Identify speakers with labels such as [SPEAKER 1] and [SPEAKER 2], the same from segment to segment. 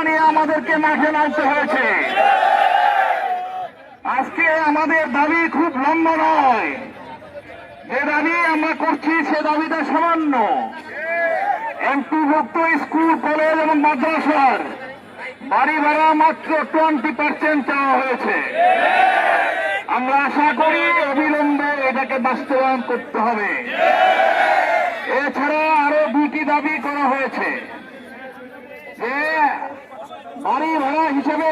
[SPEAKER 1] নিয়ে আমাদেরকে মাঠে নামতে হয়েছে। আজকে আমাদের দাবি খুব লম্বা নয়, যে দাবি আমরা করছি সে দাবিটা সামান্য। এমপিভুক্ত স্কুল, কলেজ এবং মাদ্রাসার বাড়ি ভাড়া মাত্র 20% চাওয়া হয়েছে। আমরা আশা করি অবিলম্বে এটাকে বাস্তবায়ন করতে হবে। এছাড়া আরো 2টি দাবি করা হয়েছে, যে বাড়ি ভাড়া হিসেবে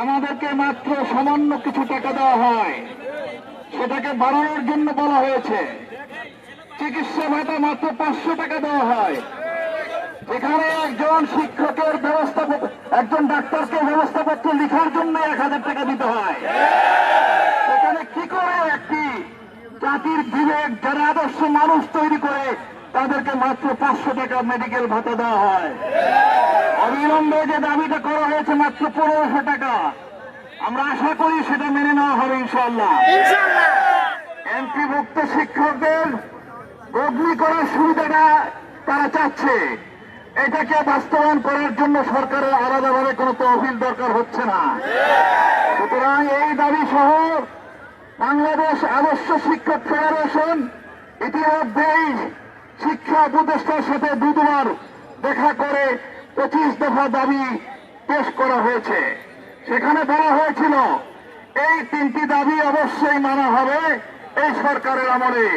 [SPEAKER 1] আমাদেরকে মাত্র সামান্য কিছু টাকা দেওয়া হয়, সেটাকে বাড়ানোর জন্য বলা হয়েছে। চিকিৎসা ভাতা মাত্র 500 টাকা দেওয়া হয়, যেখানে একজন শিক্ষকের একজন ডাক্তারকে ব্যবস্থাপত্র লেখার জন্য 1000 টাকা দিতে হয়। সেখানে কি করে একটি জাতির বিবেক, যারা আদর্শ মানুষ তৈরি করে, তাদেরকে মাত্র 500 টাকা মেডিকেল ভাতা দেওয়া হয়। অবিলম্বে যে দাবিটা করা হয়েছে মাত্র 1500 টাকা, আমরা আশা করি সেটা মেনে নেওয়া হবে ইনশাআল্লাহ। এমপিভুক্ত শিক্ষকদের বদলি করার সুবিধাটা তারা চাচ্ছে, এটাকে বাস্তবায়ন করার জন্য সরকারের আলাদাভাবে কোনো তহবিল দরকার হচ্ছে না। সুতরাং এই দাবি সহ বাংলাদেশ আদর্শ শিক্ষক ফেডারেশন ইতিমধ্যেই শিক্ষা উপদেষ্টার সাথে 2বার দেখা করে 25 দফা দাবি পেশ করা হয়েছে। সেখানে বলা হয়েছিল এই 3টি দাবি অবশ্যই মানা হবে এই সরকারের আমলে,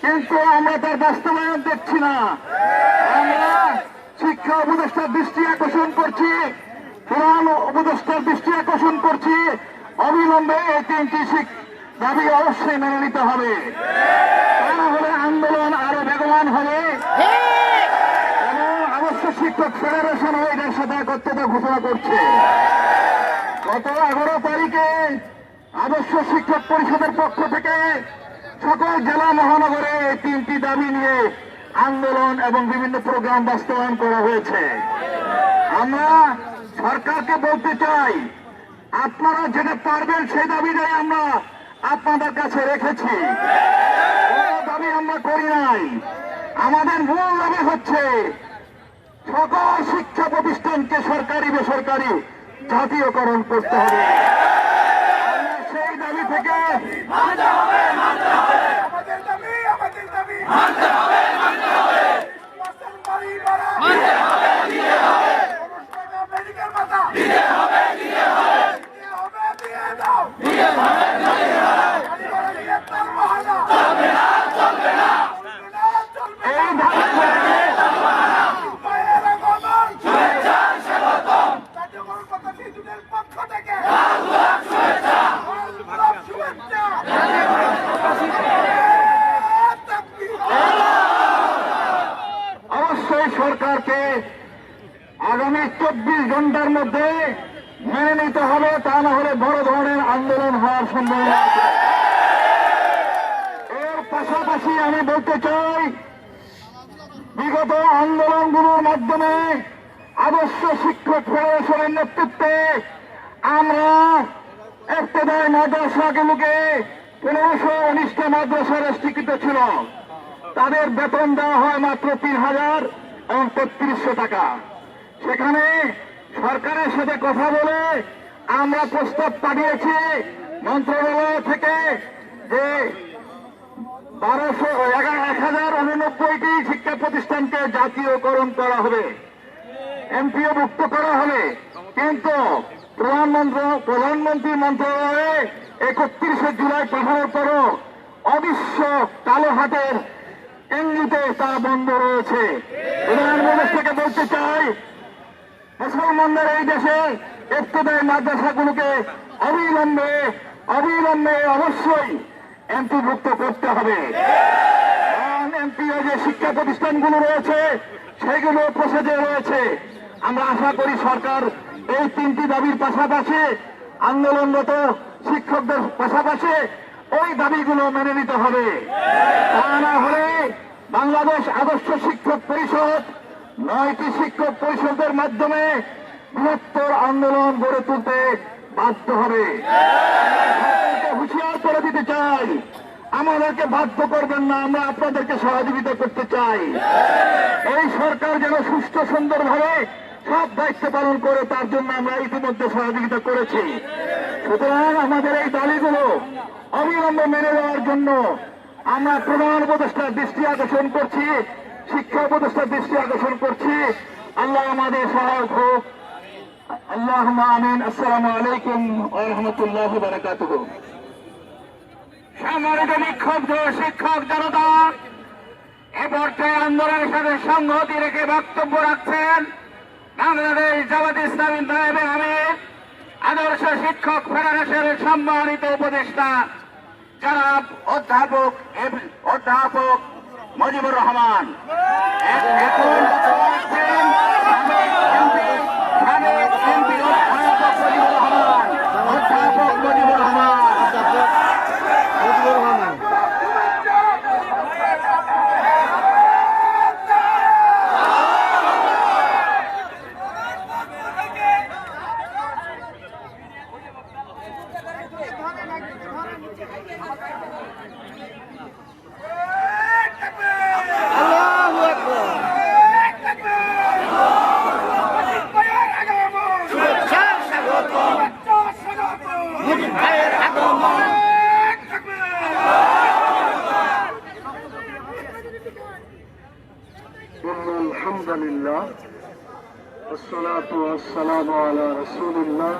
[SPEAKER 1] কিন্তু আমরা তার বাস্তবায়ন দেখছি না। আমরা শিক্ষা উপদেষ্টার দৃষ্টি আকর্ষণ করছি, প্রধান উপদেষ্টার দৃষ্টি আকর্ষণ করছি, অবিলম্বে এই 3টি দাবি অবশ্যই মেনে নিতে হবে। তাহলে আন্দোলন আরো বেগবান হবে এবং আদর্শ শিক্ষক ফেডারেশন এটার সাথে একত্রতা ঘোষণা করছে। গত 11 তারিখে আদর্শ শিক্ষক পরিষদের পক্ষ থেকে সকল জেলা মহানগরে এই 3টি দাবি নিয়ে আন্দোলন এবং বিভিন্ন প্রোগ্রাম বাস্তবায়ন করা হয়েছে। আমরা সরকারকে বলতে চাই, আপনারা যেটা পারবেন সেই দাবিটাই আমরা আপনাদের কাছে রেখেছি, কোনো দাবি আমরা করি নাই। আমাদের মূল দাবি হচ্ছে সকল শিক্ষা প্রতিষ্ঠানকে সরকারি বেসরকারি জাতীয়করণ করতে হবে। আমরা সেই দাবি থেকে সরকারকে আগামী 24 ঘন্টার মধ্যে মেনে নিতে হবে, তা না হলে বড় ধরনের আন্দোলন হওয়ার সম্ভাবনা আছে। এর পাশাপাশি আমি বলতে চাই, বিগত আন্দোলনগুলোর মাধ্যমে আদর্শ শিক্ষক ফেডারেশনের নেতৃত্বে আমরা ইবতেদায়ী মাদ্রাসাগুলোকে 1519টা মাদ্রাসা রেস্ট্রিক্ট ছিল, তাদের বেতন দেওয়া হয় মাত্র 3000 এবং 3300 টাকা। সেখানে সরকারের সাথে কথা বলে আমরা প্রস্তাব পাঠিয়েছি মন্ত্রণালয় থেকে যে 1089টি শিক্ষা প্রতিষ্ঠানকে জাতীয়করণ করা হবে, এমপিও মুক্ত করা হবে। কিন্তু প্রধানমন্ত্রী মন্ত্রণালয়ে 31শে জুলাই পাঠানোর পরও অদৃশ্য কালো হাতের ইঙ্গিতে তা বন্ধ রয়েছে। প্রধানমন্ত্রী থেকে বলতে চাই, মুসলমানদের এই দেশে ইবতেদায়ী মাদ্রাসাগুলোকে অবিলম্বে অবশ্যই এমপিভুক্ত করতে হবে। এমপিও যে শিক্ষা প্রতিষ্ঠানগুলো রয়েছে সেগুলো প্রসেসে রয়েছে। আমরা আশা করি সরকার এই 3টি দাবির পাশাপাশি আন্দোলনরত শিক্ষকদের পাশাপাশি ওই দাবিগুলো মেনে নিতে হবে। তা না হলে বাংলাদেশ আদর্শ শিক্ষক পরিষদ 9টি শিক্ষক পরিষদের মাধ্যমে বৃহত্তর আন্দোলন গড়ে তুলতে বাধ্য হবে। হুঁশিয়ার করে দিতে চাই, আমাদেরকে বাধ্য করবেন না, আমরা আপনাদেরকে সহযোগিতা করতে চাই। এই সরকার যেন সুস্থ সুন্দরভাবে সব দায়িত্ব পালন করে তার জন্য আমরা ইতিমধ্যে সহযোগিতা করেছি। সুতরাং আমাদের এই দাবিগুলো অবিলম্বে মেনে নেওয়ার জন্য আমরা প্রধান উপদেষ্টার দৃষ্টি আকর্ষণ করছি, শিক্ষা উপদেষ্টার দৃষ্টি আকর্ষণ করছি। আল্লাহ আমাদের সহায়ক হোক। আল্লাহুম্মা আমিন। আসসালামু আলাইকুম ওয়া রাহমাতুল্লাহি ওয়া বারাকাতুহু।
[SPEAKER 2] সংগঠিত বিক্ষুব্ধ শিক্ষক জনতা এ পর্যায়ে আন্দোলনের সাথে সংহতি রেখে বক্তব্য রাখছেন বাংলাদেশ জামাত ইসলামী নায়েবে আমির আদর্শ শিক্ষক ফেডারেশনের সম্মানিত উপদেষ্টা জনাব অধ্যাপক মুজিবুর রহমান। এখন আছেন সাবেক এমপি অধ্যাপক মুজিবুর রহমান। অধ্যাপক মুজিবুর রহমান।
[SPEAKER 3] আলহামদুলিল্লাহ والصلاة والسلام على رسول الله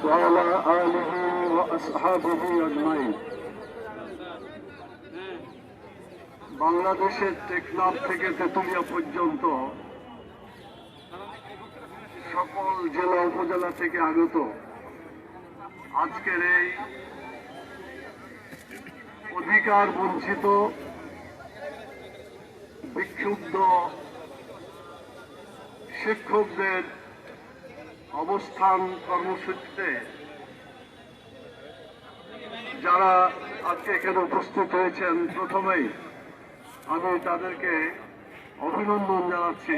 [SPEAKER 3] وعلى آله وأصحابه أجمعين। বাংলাদেশের টেকনাফ থেকে তেতুলিয়া পর্যন্ত সকল জেলা উপজেলা থেকে আগত আজকের এই অধিকার বঞ্চিত বিক্ষুব্ধ শিক্ষকদের অবস্থান কর্মসূচিতে যারা আজকে এখানে উপস্থিত হয়েছেন, প্রথমেই আমি তাদেরকে অভিনন্দন জানাচ্ছি।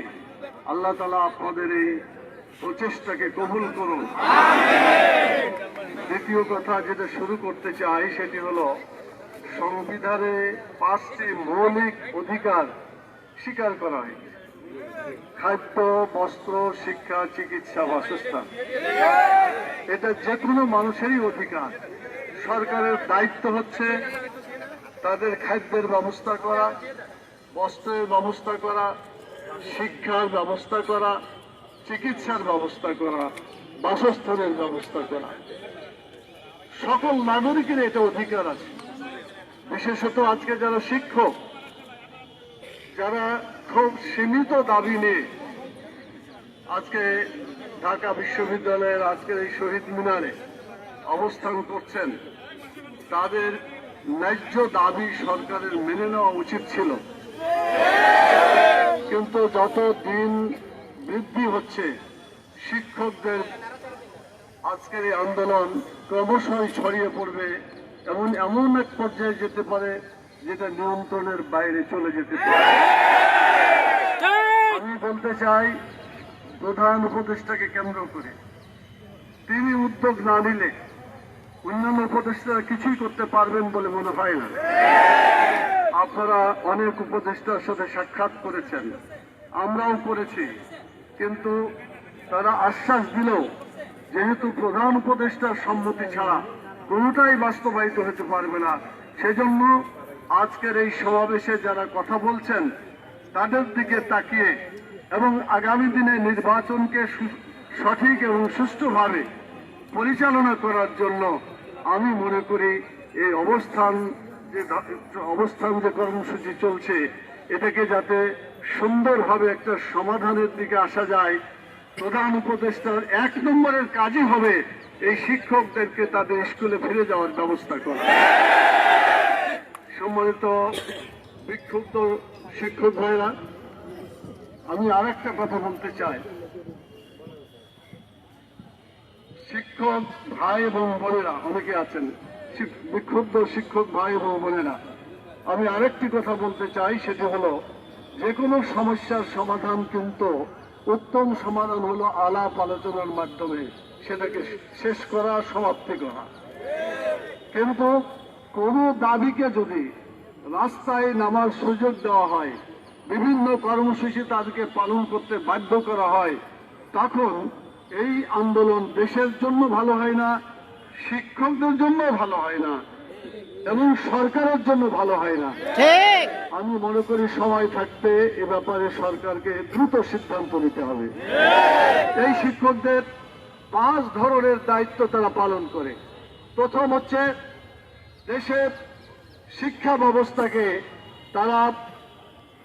[SPEAKER 3] আল্লাহ তাআলা আপনাদের এই প্রচেষ্টাকে কবুল করুন। দ্বিতীয় কথা যেটা শুরু করতে চাই সেটি হলো, সংবিধানে 5টি মৌলিক অধিকার স্বীকার করা হয়েছে: খাদ্য, বস্ত্র, শিক্ষা, চিকিৎসা, বাসস্থান। এটা যে কোনো মানুষেরই অধিকার। সরকারের দায়িত্ব হচ্ছে তাদের খাদ্যের ব্যবস্থা করা, বস্ত্রের ব্যবস্থা করা, শিক্ষার ব্যবস্থা করা, চিকিৎসার ব্যবস্থা করা, বাসস্থানের ব্যবস্থা করা। সকল নাগরিকের এটা অধিকার আছে। বিশেষত আজকে যারা শিক্ষক, যারা খুব সীমিত দাবি নিয়ে আজকে ঢাকা বিশ্ববিদ্যালয়ের আজকের এই শহীদ মিনারে অবস্থান করছেন, তাদের ন্যায্য দাবি সরকারের মেনে নেওয়া উচিত ছিল। কিন্তু যত দিন বৃদ্ধি হচ্ছে, শিক্ষকদের আজকের এই আন্দোলন ক্রমশই ছড়িয়ে পড়বে, এমন এক পর্যায়ে যেতে পারে যেটা নিয়ন্ত্রণের বাইরে চলে যেতে পারে। আমি বলতে চাই, প্রধান উপদেষ্টাকে কেন্দ্র করে তিনি উদ্যোগ না নিলে অন্যান্য উপদেষ্টারা কিছুই করতে পারবেন বলে মনে হয় না। আপনারা অনেক উপদেষ্টার সাথে সাক্ষাৎ করেছেন, আমরাও করেছি, কিন্তু তারা আশ্বাস দিলেও যেহেতু প্রধান উপদেষ্টার সম্মতি ছাড়া কোনোটাই বাস্তবায়িত হতে পারবে না, সেজন্য আজকের এই সমাবেশে যারা কথা বলছেন তাদের দিকে তাকিয়ে এবং আগামী দিনে নির্বাচনকে সঠিক এবং সুষ্ঠুভাবে পরিচালনা করার জন্য আমি মনে করি এই অবস্থান যে কর্মসূচি চলছে, এটাকে যাতে সুন্দরভাবে একটা সমাধানের দিকে আসা যায়, প্রধান উপদেষ্টার 1 নম্বরের কাজই হবে এই শিক্ষকদেরকে তাদের স্কুলে ফিরে যাওয়ার ব্যবস্থা করা। সম্মানিত বিক্ষুব্ধ শিক্ষক ভাইরা, আমি আরেকটা কথা বলতে চাই। শিক্ষক ভাই এবং বোনেরা অনেকে আছেন, বিক্ষুব্ধ শিক্ষক ভাই এবং বোনেরা, আমি আরেকটি কথা বলতে চাই, সেটি হলো যে কোনো সমস্যার সমাধান কিন্তু উত্তম সমাধান হলো আলাপ আলোচনার মাধ্যমে সেটাকে শেষ করা, সমাপ্তি করা। কিন্তু কোনো দাবিকে যদি রাস্তায় নামার সুযোগ দেওয়া হয়, বিভিন্ন কর্মসূচি তাদেরকে পালন করতে বাধ্য করা হয়, তখন এই আন্দোলন দেশের জন্য ভালো হয় না, শিক্ষকদের জন্য ভালো হয় না, এবং সরকারের জন্য ভালো হয় না।
[SPEAKER 4] ঠিক।
[SPEAKER 3] আমি মনে করি সময় থাকতে এ ব্যাপারে সরকারকে দ্রুত সিদ্ধান্ত নিতে হবে। এই শিক্ষকদের 5 ধরনের দায়িত্ব তারা পালন করে। প্রথম হচ্ছে দেশের শিক্ষা ব্যবস্থাকে তারা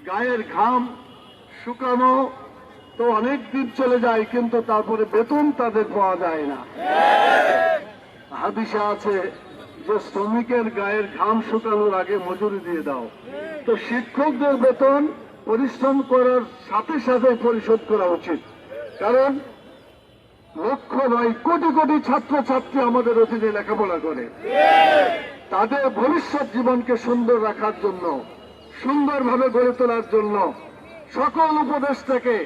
[SPEAKER 3] গায়ের ঘাম শুকানো তো অনেক দিন চলে যায়, কিন্তু তারপরে বেতন তাদের পাওয়া যায় না। হাদিসে আছে যে শ্রমিকের গায়ের ঘাম শুকানোর আগে মজুরি দিয়ে দাও। তো শিক্ষকদের বেতন পরিশ্রম করার সাথে সাথে পরিশোধ করা উচিত, কারণ লক্ষ নয় কোটি কোটি ছাত্রছাত্রী আমাদের অধীনে লেখাপড়া করে। তাদের ভবিষ্যৎ জীবনকে সুন্দর রাখার জন্য, সুন্দরভাবে গড়ে তোলার জন্য সকল উপদেষ্টাকে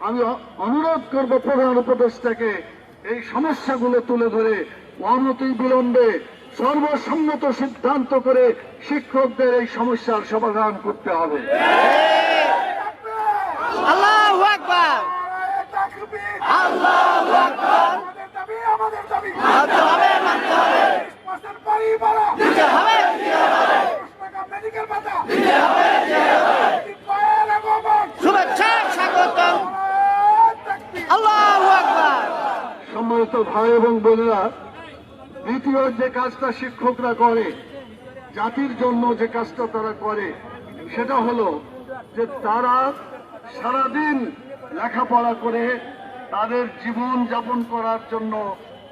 [SPEAKER 3] আমি অনুরোধ করব, প্রধান উপদেষ্টাকে এই সমস্যাগুলো তুলে ধরে অনতি বিলম্বে সর্বসম্মত সিদ্ধান্ত করে শিক্ষকদের এই সমস্যার সমাধান করতে হবে।
[SPEAKER 4] আল্লাহু আকবার। আল্লাহু আকবার। মানতে হবে, মানতে হবে। দিতে হবে, দিতে হবে। দিতে হবে, দিতে হবে। শুভেচ্ছা স্বাগতম। আল্লাহু আকবার।
[SPEAKER 3] সম্মানিত ভাই এবং বোনেরা, দ্বিতীয় যে কাজটা শিক্ষকরা করে, জাতির জন্য যে কাজটা তারা করে, সেটা হলো যে তারা সারাদিন লেখাপড়া করে তাদের জীবন যাপন করার জন্য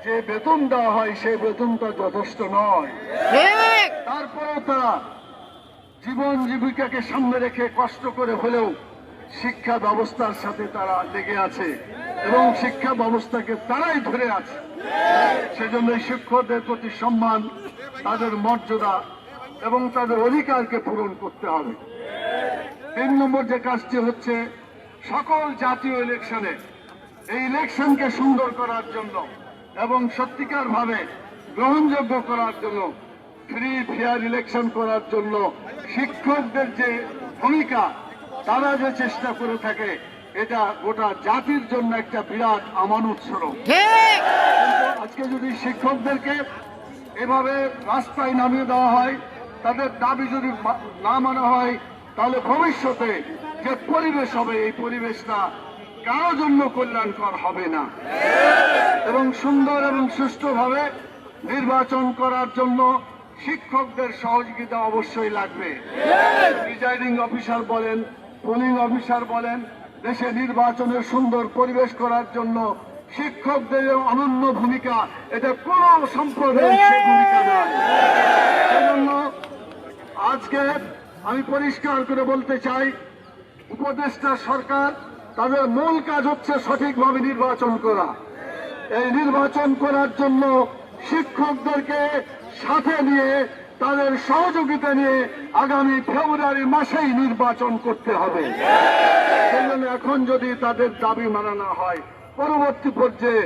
[SPEAKER 3] যে বেতন দেওয়া হয় সেই বেতনটা যথেষ্ট নয়।
[SPEAKER 4] ঠিক।
[SPEAKER 3] তারপরেও তারা জীবন জীবিকাকে সামনে রেখে কষ্ট করে হলেও শিক্ষা ব্যবস্থার সাথে তারা লেগে আছে এবং শিক্ষা ব্যবস্থাকে তারাই ধরে আছে। সেজন্য শিক্ষকদের প্রতি সম্মান, তাদের মর্যাদা এবং তাদের অধিকারকে পূরণ করতে হবে। 3 নম্বর যে কাজটি হচ্ছে সকল জাতীয় ইলেকশনে এই ইলেকশনকে সুন্দর করার জন্য এবং সত্যিকার ভাবে গ্রহণযোগ্য করার জন্য, ফ্রি ফেয়ার ইলেকশন করার জন্য শিক্ষকদের যে ভূমিকা, তারা যে চেষ্টা করে থাকে, এটা গোটা জাতির জন্য একটা বিরাট আমানত স্বরূপ।
[SPEAKER 4] ঠিক।
[SPEAKER 3] কিন্তু আজকে যদি শিক্ষকদেরকে এভাবে রাস্তায় নামিয়ে দেওয়া হয়, তাদের দাবি যদি না মানা হয়, তাহলে ভবিষ্যতে যে পরিবেশ হবে, এই পরিবেশটা কারোর জন্য কল্যাণকর হবে না। এবং সুন্দর এবং সুষ্ঠুভাবে নির্বাচন করার জন্য শিক্ষকদের সহযোগিতা অবশ্যই লাগবে। প্রিজাইডিং অফিসার বলেন, পোলিং অফিসার বলেন, দেশে নির্বাচনের সুন্দর পরিবেশ করার জন্য শিক্ষকদের অনন্য ভূমিকা, এটা কোন সম্প্রদায়ের সে ভূমিকা নয়। সেজন্য আজকে আমি পরিষ্কার করে বলতে চাই, উপদেষ্টা সরকার তাদের মূল কাজ হচ্ছে সঠিকভাবে নির্বাচন করা। এই নির্বাচন করার জন্য শিক্ষকদেরকে সাথে নিয়ে, তাদের সহযোগিতা নিয়ে আগামী ফেব্রুয়ারি মাসেই নির্বাচন করতে হবে। সেই জন্য এখন যদি তাদের দাবি মানা না হয়, পরবর্তী পর্যায়ে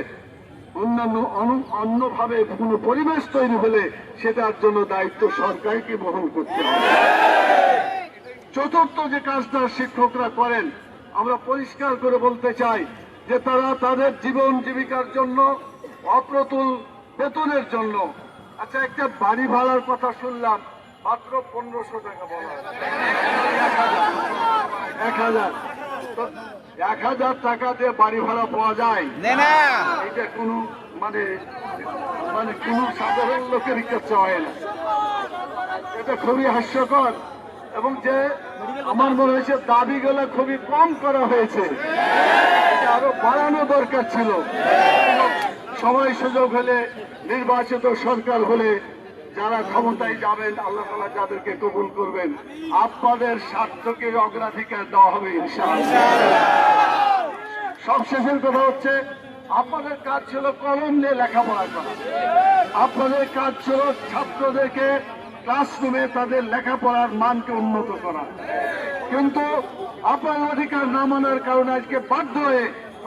[SPEAKER 3] অন্যভাবে কোনো পরিবেশ তৈরি হলে সেটার জন্য দায়িত্ব সরকারকে বহন করতে হবে। চতুর্থ যে কাজটা শিক্ষকরা করেন, আমরা পরিষ্কার করে বলতে চাই যে তারা তাদের জীবন জীবিকার জন্য, অপ্রতুল বেতনের জন্য, আচ্ছা একটা বাড়ি ভাড়ার কথা শুনলাম, মাত্র 1500 টাকা বলা, 1000 1000 টাকা দিয়ে বাড়ি ভাড়া পাওয়া যায়
[SPEAKER 4] না।
[SPEAKER 3] এটা কোনো মানে কোন সাধারণ লোকের কাছে হয় না। এটা খুবই হাস্যকর এবং যে আমার মনে হয়েছে দাবিগুলো খুবই কম করা হয়েছে, এটা আরো বাড়ানো দরকার ছিল। সময় সুযোগ হলে, নির্বাচিত সরকার হলে যারা ক্ষমতায় যাবেন, আল্লাহ তাআলা যাদেরকে কবুল করবেন, আপনাদের স্বার্থকে অগ্রাধিকার দেওয়া হবে ইনশাআল্লাহ। সবশেষের কথা হচ্ছে, আপনাদের কাজ ছিল কলম নিয়ে লেখাপড়া করা, আপনাদের কাজ ছিল ছাত্রদেরকে ক্লাসরুমে তাদের লেখাপড়ার মানকে উন্নত করা। কিন্তু আপনার অধিকার না মানার কারণে আজকে বাধ্য হয়ে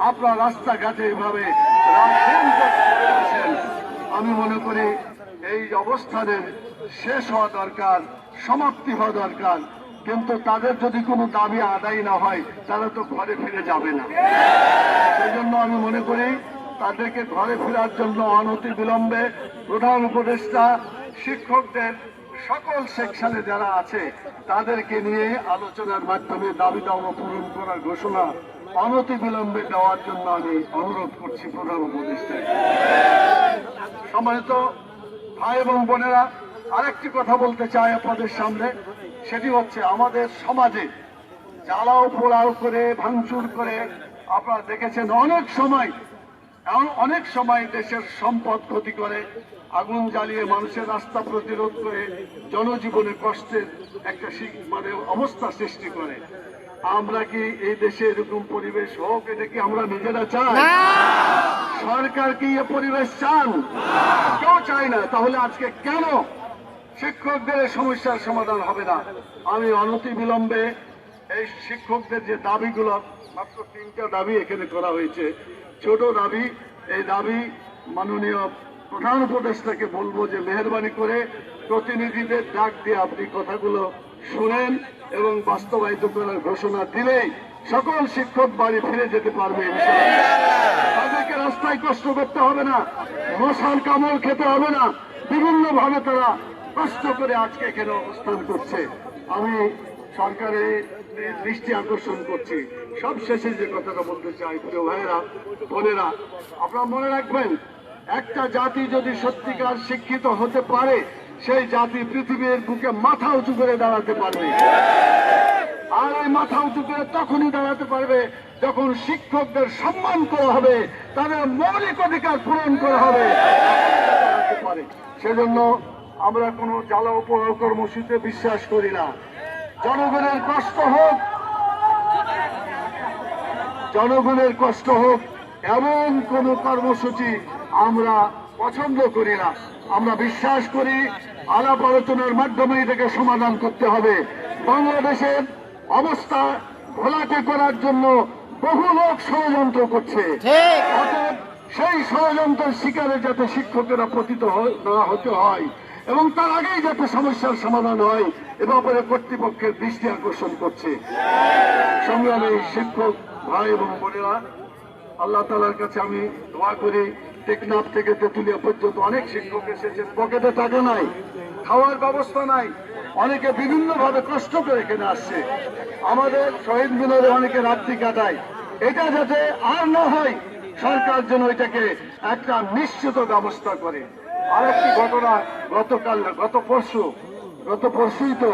[SPEAKER 3] আপনার রাস্তাঘাটে এভাবে আমি মনে করি এই অবস্থানের শেষ হওয়া দরকার, সমাপ্তি হওয়া দরকার। কিন্তু তাদের যদি কোনো দাবি আদায় না হয় তারা তো ঘরে ফিরে যাবে না। সেই জন্য আমি মনে করি তাদেরকে ঘরে ফেরার জন্য অনতি বিলম্বে প্রধান উপদেষ্টা শিক্ষকদের সকল সেকশনে যারা আছে তাদেরকে নিয়ে আলোচনার মাধ্যমে দাবি দাওয়া পূরণ করার ঘোষণা অনতি বিলম্বে দেওয়ার জন্য আমি অনুরোধ করছি প্রধান উপদেষ্টাকে। সম্মানিত ভাই এবং বোনেরা, আরেকটি কথা বলতে চাই আপনাদের সামনে, সেটি হচ্ছে আমাদের সমাজে জ্বালাও পোড়াও করে ভাঙচুর করে আপনারা দেখেছেন অনেক সময় দেশের সম্পদ ক্ষতি করে, আগুন জ্বালিয়ে মানুষের রাস্তা প্রতিরোধ করে জনজীবনে কষ্টের একটা অবস্থা সৃষ্টি করে। আমরা কি এই দেশে এরকম পরিবেশ হোক, এটা কি আমরা নিজেরা চাই? সরকার কি এ পরিবেশ চান? কেউ চায় না। তাহলে আজকে কেন শিক্ষকদের সমস্যার সমাধান হবে না? আমি অনতি বিলম্বে এই শিক্ষকদের যে দাবিগুলো, মাত্র 3টা দাবি এখানে করা হয়েছে, ছোট দাবি, এই দাবি মাননীয় প্রধান উপদেষ্টাকে বলবো যে মেহেরবানি করে প্রতিনিধিদের ডাক দিয়ে আপনি কথাগুলো শুনেন এবং বাস্তবায়িত করার ঘোষণা দিলেই সকল শিক্ষক বাড়ি ফিরে যেতে পারবে। তাদেরকে রাস্তায় কষ্ট করতে হবে না, মশার কামড় খেতে হবে না, বিভিন্ন ভাবে তারা কষ্ট করে আজকে এখানে অবস্থান করছে। আমি সরকারের দৃষ্টি আকর্ষণ করছি। সব শেষে যে কথাটা বলতে চাই, প্রিয় ভাইয়েরা বোনেরা, আপনারা মনে রাখবেন, একটা জাতি যদি সত্যিকার শিক্ষিত হতে পারে সেই জাতি পৃথিবীর বুকে মাথা উঁচু করে দাঁড়াতে পারবে। আর এই মাথা উঁচু করে তখনই দাঁড়াতে পারবে যখন শিক্ষকদের সম্মান করা হবে, তাদের মৌলিক অধিকার পূরণ করা হবে। সেজন্য আমরা কোনো জ্বালাও পোড়াও কর্মসূচিতে বিশ্বাস করি না। জনগণের কষ্ট হোক এমন কোন কর্মসূচি আমরা পছন্দ করি না। আমরা বিশ্বাস করি আলাপ আলোচনার মাধ্যমে এটাকে সমাধান করতে হবে। বাংলাদেশের অবস্থা ঘোলাটে করার জন্য বহু লোক ষড়যন্ত্র করছে। অতএব সেই ষড়যন্ত্রের শিকারে যাতে শিক্ষকেরা পতিত না হতে হয় এবং তার আগেই যাতে সমস্যার সমাধান হয় এ ব্যাপারে কর্তৃপক্ষের দৃষ্টি আকর্ষণ করছে। সংগ্রামী শিক্ষক ভাই এবং বোনেরা, আল্লাহ তাআলার কাছে আমি দোয়া করি, টেকনাফ থেকে তেঁতুলিয়া পর্যন্ত অনেক শিক্ষক এসেছেন, পকেটে টাকা নাই, খাওয়ার ব্যবস্থা নাই, অনেকে বিভিন্ন ভাবে কষ্ট করে এখানে আসছে। আমাদের শহীদ মিনারে অনেকে রাত্রি কাটায়। এটা যাতে আর না হয়, সরকার যেন এটাকে একটা নিশ্চিত ব্যবস্থা করে। আরেকটি ঘটনা, গত পরশুই তো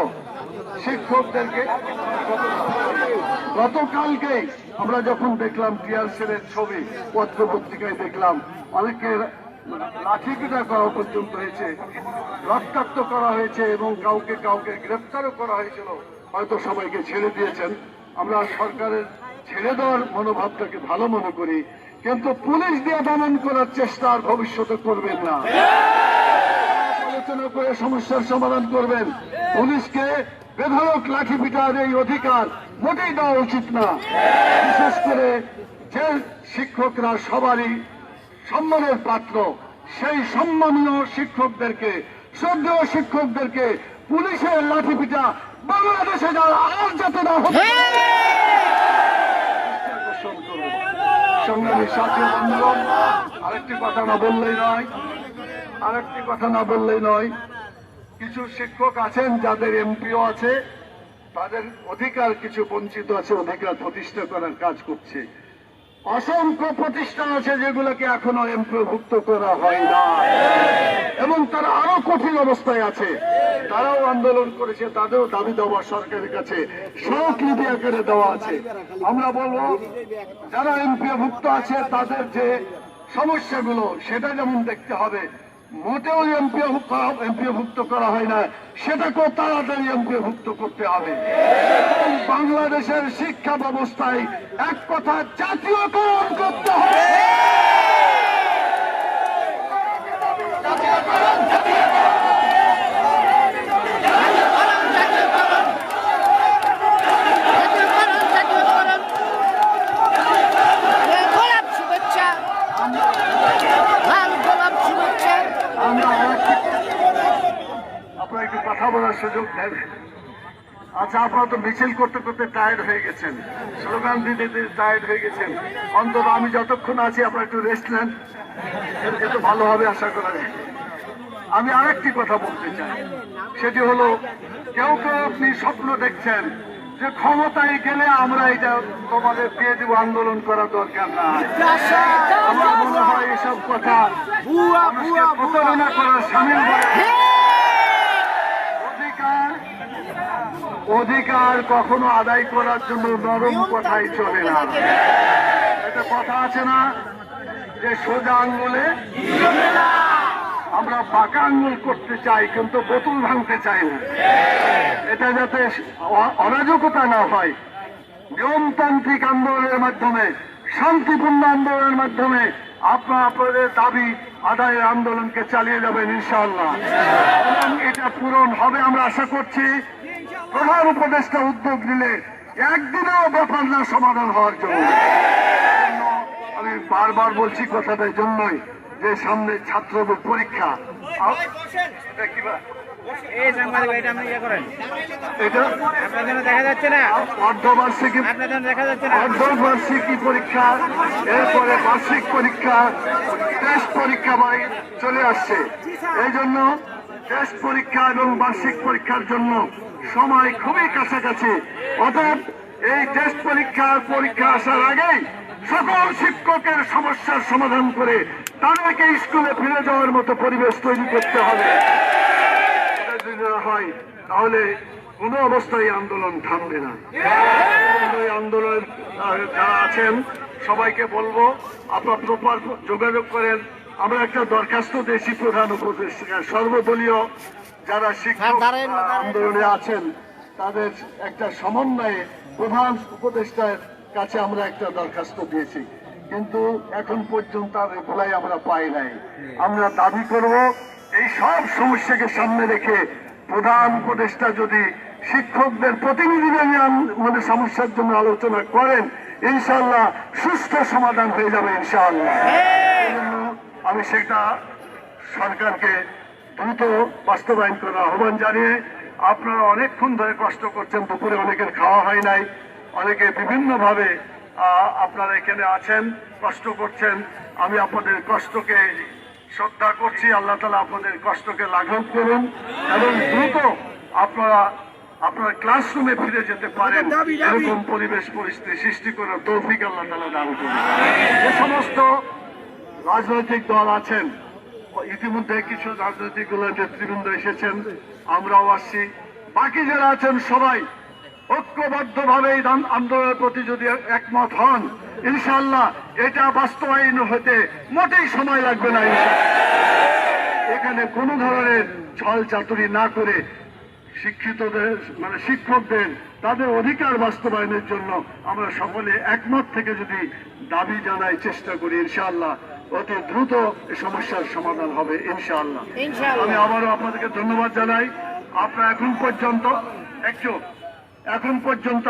[SPEAKER 3] শিক্ষকদেরকে, গতকালকে আমরা যখন দেখলাম টিয়ার সেলের ছবি পত্র পত্রিকায় দেখলাম, অনেকে লাঠিপিটা করা পর্যন্ত হয়েছে, রক্তাক্ত করা হয়েছে এবং কাউকে গ্রেফতারও করা হয়েছিল। হয়তো সবাইকে ছেড়ে দিয়েছেন। আমরা সরকারের ছেড়ে দেওয়ার মনোভাবটাকে ভালো মনে করি, কিন্তু পুলিশ দিয়ে দমন করার চেষ্টা আর ভবিষ্যতে করবেন না। আলোচনা করে সমস্যার সমাধান করবেন। পুলিশকে বেধড়ক লাঠি পিটার এই অধিকার মোটেই দেওয়া উচিত না। বিশেষ করে যে শিক্ষকরা সবারই সম্মানের পাত্র, সেই সম্মানীয় শিক্ষকদেরকে, শ্রদ্ধেয় শিক্ষকদেরকে পুলিশের লাঠি পিটা বাংলাদেশে যারা আর যাতে না হতে। সংগ্রামী সাথী বন্ধুগণ, আরেকটি কথা না বললেই নয়, কিছু শিক্ষক আছেন যাদের এমপিও আছে, তাদের অধিকার কিছু বঞ্চিত আছে, অধিকার প্রতিষ্ঠা করার কাজ করছে। অসংখ্য প্রতিষ্ঠান আছে যেগুলোকে এখনো এমপিওভুক্ত করা হয় না এবং তারা আরো কঠিন অবস্থায় আছে। তারাও আন্দোলন করেছে, তাদেরও দাবি দেওয়া সরকারের কাছে স্মারকলিপি আকারে দেওয়া আছে। আমরা বলবো যারা এমপিওভুক্ত আছে তাদের যে সমস্যাগুলো সেটা যেমন দেখতে হবে, মোটেও এমপিওভুক্ত করা হয় না, সেটাকেও তাড়াতাড়ি এমপিওভুক্ত করতে হবে। বাংলাদেশের শিক্ষা ব্যবস্থায় এক কথা জাতীয়করণ করতে হবে। আপনারা একটু কথা বলার সুযোগ দেবেন। আচ্ছা, আপনারা তো মিছিল করতে করতে টায়ার্ড হয়ে গেছেন, স্লোগান দিতে দিতে টায়ার্ড হয়ে গেছেন। অন্তত আমি যতক্ষণ আছি আপনারা একটু রেস্ট নেন, এটা ভালো হবে আশা করা যায়। আমি আরেকটি কথা বলতে চাই, সেটি হলো কেউ কেউ আপনি স্বপ্ন দেখছেন যে ক্ষমতায় গেলে আমরা এটা তোমাদের দিয়ে দেবো, আন্দোলন করার দরকার নাই। আমার মনে হয় এসব কথা মানুষকে প্রতারণা করার সামিল করে। অধিকার কখনো আদায় করার জন্য নরম কথাই চলে না। একটা কথা আছে না যে সোজা আঙ্গুলে, আমরা বাঁকা আঙ্গুল করতে চাই কিন্তু বোতল ভাঙতে চাই না। এটা যাতে অরাজকতা না হয়, নিয়মতান্ত্রিক আন্দোলনের মাধ্যমে, শান্তিপূর্ণ আন্দোলনের মাধ্যমে আপনাদের দাবি আদায়ের আন্দোলনকে চালিয়ে যাবেন ইনশাআল্লাহ, এবং এটা পূরণ হবে আমরা আশা করছি। প্রধান উপদেষ্টা উদ্যোগ নিলে একদিনেও ব্যাপার না সমাধান হওয়ার জন্য। আমি বারবার বলছি কথাটার জন্যই যে সামনে ছাত্র পরীক্ষা,
[SPEAKER 5] এই সাংবাদিক এটা আপনি ইয়ে করেন,
[SPEAKER 3] এটা
[SPEAKER 5] আপনার জন্য দেখা যাচ্ছে না,
[SPEAKER 3] অর্ধবার্ষিকী
[SPEAKER 5] আপনার জন্য দেখা যাচ্ছে না।
[SPEAKER 3] অর্ধবার্ষিকী পরীক্ষা, এরপরে বার্ষিক পরীক্ষা, টেস্ট পরীক্ষা চলে আসছে। এই জন্য টেস্ট পরীক্ষা এবং বার্ষিক পরীক্ষার জন্য সময় খুবই কাছাকাছি। অর্থাৎ এই টেস্ট পরীক্ষা আসার আগেই সকল শিক্ষকের সমস্যার সমাধান করে তাদেরকে স্কুলে ফিরে যাওয়ার মতো পরিবেশ তৈরি করতে হবে। এটা যদি না হয় তাহলে কোনো অবস্থায় আন্দোলন থামবে না। এই আন্দোলন যারা আছেন সবাইকে বলবো আপনার প্রপার যোগাযোগ করেন। আমরা একটা দরখাস্ত দিয়েছি প্রধান উপদেষ্টা, সর্বদলীয় যারা শিক্ষক আন্দোলনে আছেন তাদের একটা সমন্বয়ে প্রধান উপদেষ্টার কাছে আমরা একটা দরখাস্ত দিয়েছি, কিন্তু এখন পর্যন্ত আর রিপ্লাই আমরা পাই নাই। আমরা দাবি করব এই সব সমস্যাকে সামনে রেখে প্রধান উপদেষ্টা যদি শিক্ষকদের প্রতিনিধিদের আমাদের সমস্যার জন্য আলোচনা করেন, ইনশাআল্লাহ সুষ্ঠু সমাধান হয়ে যাবে ইনশাআল্লাহ। এই জন্য আমি সেটা সরকারকে দ্রুত বাস্তবায়ন করার আহ্বান জানিয়ে, আপনারা অনেকক্ষণ ধরে কষ্ট করছেন, দুপুরে অনেকের খাওয়া হয় নাই, অনেকে বিভিন্নভাবে আপনারা এখানে আছেন, কষ্ট করছেন। আমি আপনাদের কষ্টকে শ্রদ্ধা করছি। আল্লাহ তাআলা আপনাদের কষ্টকে লাঘব করুন এবং দ্রুত আপনারা ক্লাসরুমে ফিরে যেতে পারেন, এরকম পরিবেশ পরিস্থিতি সৃষ্টি করার তৌফিক আল্লাহ তাআলা দান করুন। যে সমস্ত রাজনৈতিক দল আছেন, ইতিমধ্যে কিছু রাজনৈতিক দলের নেতৃবৃন্দ এসেছেন, আমরাও আসছি, বাকি যারা আছেন সবাই ঐক্যবদ্ধভাবে এই আন্দোলনের প্রতি যদি একমত হন, ইনশাআল্লাহ এটা বাস্তবায়ন হতে মোটেই সময় লাগবে না। এখানে কোনো ধরনের ছল চাতুরি না করে শিক্ষিতদের শিক্ষকদের তাদের অধিকার বাস্তবায়নের জন্য আমরা সকলে একমত থেকে যদি দাবি জানাই, চেষ্টা করি, ইনশাআল্লাহ অতি দ্রুত এই সমস্যার সমাধান হবে ইনশাআল্লাহ। আমি আবারও আপনাদেরকে ধন্যবাদ জানাই। আপনারা এখন পর্যন্ত